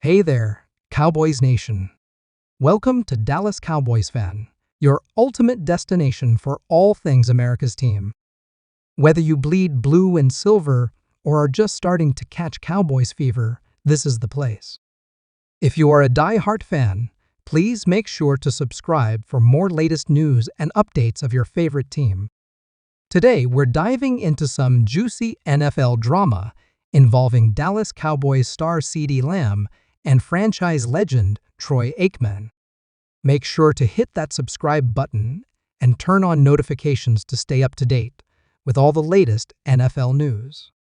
Hey there, Cowboys Nation. Welcome to Dallas Cowboys Fan, your ultimate destination for all things America's team. Whether you bleed blue and silver or are just starting to catch Cowboys fever, this is the place. If you are a die-hard fan, please make sure to subscribe for more latest news and updates of your favorite team. Today, we're diving into some juicy NFL drama involving Dallas Cowboys star CeeDee Lamb and franchise legend Troy Aikman. Make sure to hit that subscribe button and turn on notifications to stay up to date with all the latest NFL news.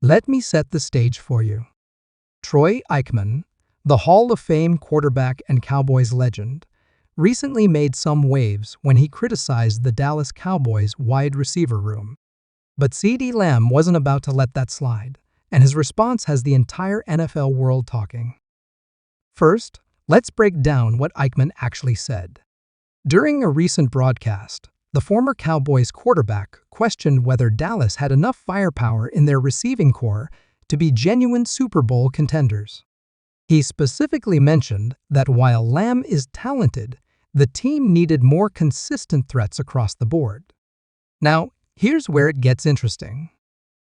Let me set the stage for you. Troy Aikman, the Hall of Fame quarterback and Cowboys legend, recently made some waves when he criticized the Dallas Cowboys wide receiver room. But CeeDee Lamb wasn't about to let that slide, and his response has the entire NFL world talking. First, let's break down what Aikman actually said. During a recent broadcast, the former Cowboys quarterback questioned whether Dallas had enough firepower in their receiving corps to be genuine Super Bowl contenders. He specifically mentioned that while Lamb is talented, the team needed more consistent threats across the board. Now, here's where it gets interesting.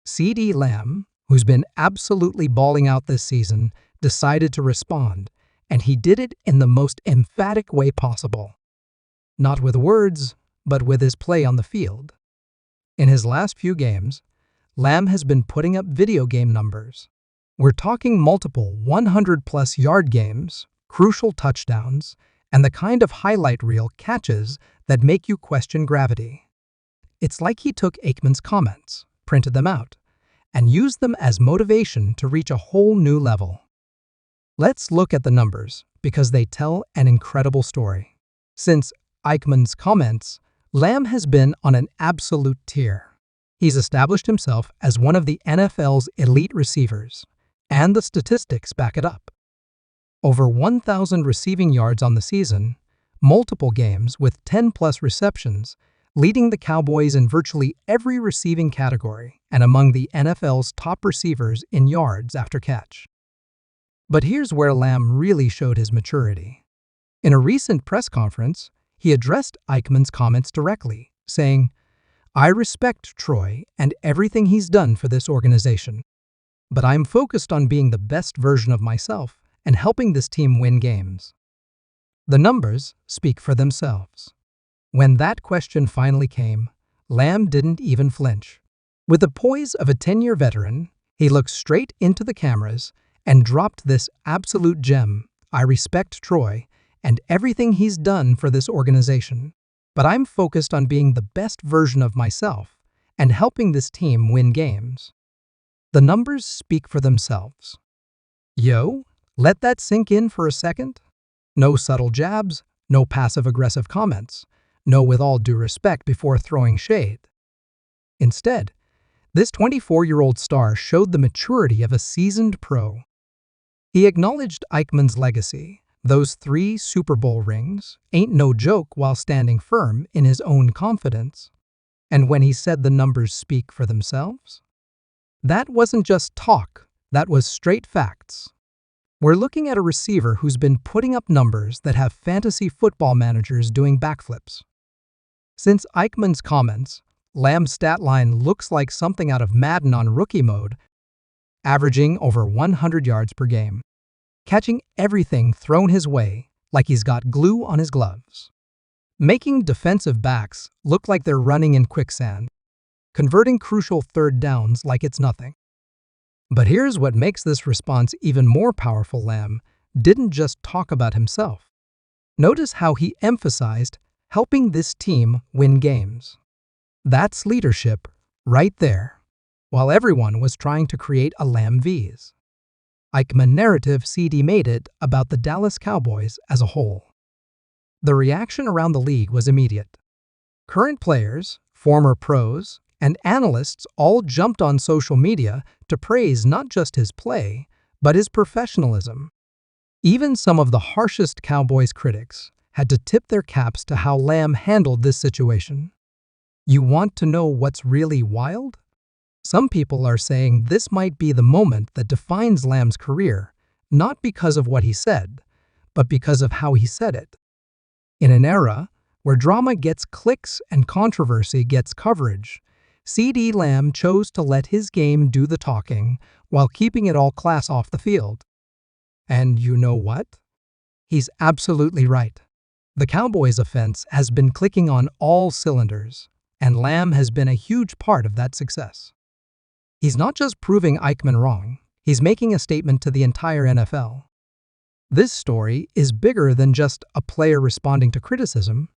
CeeDee Lamb, who's been absolutely balling out this season, decided to respond, and he did it in the most emphatic way possible. Not with words, but with his play on the field. In his last few games, Lamb has been putting up video game numbers. We're talking multiple 100-plus yard games, crucial touchdowns, and the kind of highlight reel catches that make you question gravity. It's like he took Aikman's comments, printed them out, and used them as motivation to reach a whole new level. Let's look at the numbers, because they tell an incredible story. Since Aikman's comments, Lamb has been on an absolute tear. He's established himself as one of the NFL's elite receivers, and the statistics back it up. Over 1,000 receiving yards on the season, multiple games with 10-plus receptions, leading the Cowboys in virtually every receiving category and among the NFL's top receivers in yards after catch. But here's where Lamb really showed his maturity. In a recent press conference, he addressed Aikman's comments directly, saying, "I respect Troy and everything he's done for this organization, but I'm focused on being the best version of myself and helping this team win games." The numbers speak for themselves. When that question finally came, Lamb didn't even flinch. With the poise of a 10-year veteran, he looked straight into the cameras and dropped this absolute gem: "I respect Troy and everything he's done for this organization, but I'm focused on being the best version of myself and helping this team win games." The numbers speak for themselves. Yo, let that sink in for a second. No subtle jabs, no passive-aggressive comments, no with all due respect before throwing shade. Instead, this 24-year-old star showed the maturity of a seasoned pro. He acknowledged Aikman's legacy. Those 3 Super Bowl rings ain't no joke, while standing firm in his own confidence. And when he said the numbers speak for themselves, that wasn't just talk, that was straight facts. We're looking at a receiver who's been putting up numbers that have fantasy football managers doing backflips. Since Aikman's comments, Lamb's stat line looks like something out of Madden on rookie mode, averaging over 100 yards per game, catching everything thrown his way like he's got glue on his gloves, making defensive backs look like they're running in quicksand, converting crucial third downs like it's nothing. But here's what makes this response even more powerful. Lamb didn't just talk about himself. Notice how he emphasized helping this team win games. That's leadership right there, while everyone was trying to create a Lamb vs. Aikman narrative. CeeDee made it about the Dallas Cowboys as a whole. The reaction around the league was immediate. Current players, former pros, and analysts all jumped on social media to praise not just his play, but his professionalism. Even some of the harshest Cowboys critics had to tip their caps to how Lamb handled this situation. You want to know what's really wild? Some people are saying this might be the moment that defines Lamb's career, not because of what he said, but because of how he said it. In an era where drama gets clicks and controversy gets coverage, CeeDee Lamb chose to let his game do the talking while keeping it all class off the field. And you know what? He's absolutely right. The Cowboys' offense has been clicking on all cylinders, and Lamb has been a huge part of that success. He's not just proving Aikman wrong, he's making a statement to the entire NFL. This story is bigger than just a player responding to criticism.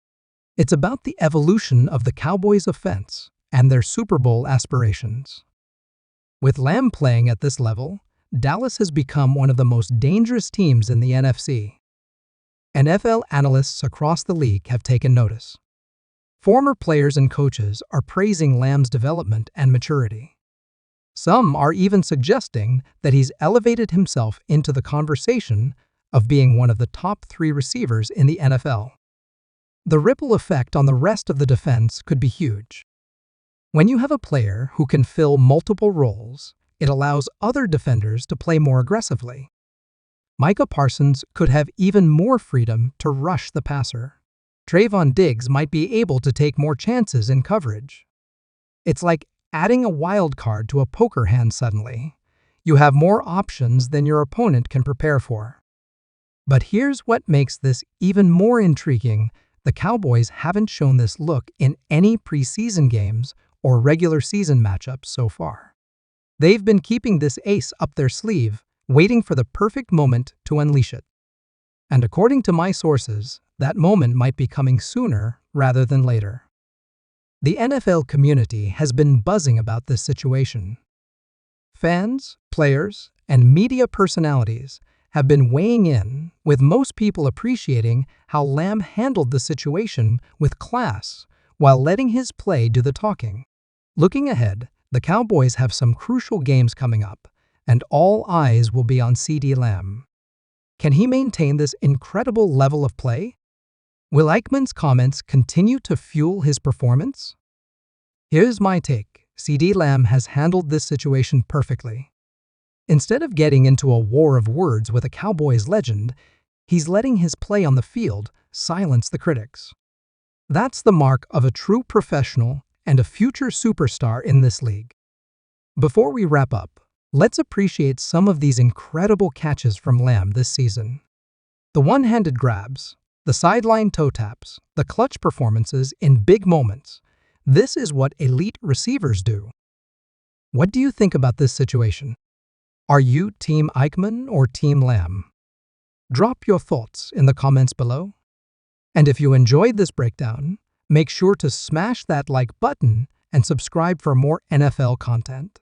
It's about the evolution of the Cowboys' offense and their Super Bowl aspirations. With Lamb playing at this level, Dallas has become one of the most dangerous teams in the NFC. NFL analysts across the league have taken notice. Former players and coaches are praising Lamb's development and maturity. Some are even suggesting that he's elevated himself into the conversation of being one of the top 3 receivers in the NFL. The ripple effect on the rest of the defense could be huge. When you have a player who can fill multiple roles, it allows other defenders to play more aggressively. Micah Parsons could have even more freedom to rush the passer. Trayvon Diggs might be able to take more chances in coverage. It's like adding a wild card to a poker hand suddenly. You have more options than your opponent can prepare for. But here's what makes this even more intriguing. The Cowboys haven't shown this look in any preseason games or regular season matchups so far. They've been keeping this ace up their sleeve, waiting for the perfect moment to unleash it. And according to my sources, that moment might be coming sooner rather than later. The NFL community has been buzzing about this situation. Fans, players, and media personalities have been weighing in, with most people appreciating how Lamb handled the situation with class while letting his play do the talking. Looking ahead, the Cowboys have some crucial games coming up, and all eyes will be on CeeDee Lamb. Can he maintain this incredible level of play? Will Aikman's comments continue to fuel his performance? Here's my take. CeeDee Lamb has handled this situation perfectly. Instead of getting into a war of words with a Cowboys legend, he's letting his play on the field silence the critics. That's the mark of a true professional and a future superstar in this league. Before we wrap up, let's appreciate some of these incredible catches from Lamb this season. The one-handed grabs, the sideline toe taps, the clutch performances in big moments. This is what elite receivers do. What do you think about this situation? Are you Team Aikman or Team Lamb? Drop your thoughts in the comments below. And if you enjoyed this breakdown, make sure to smash that like button and subscribe for more NFL content.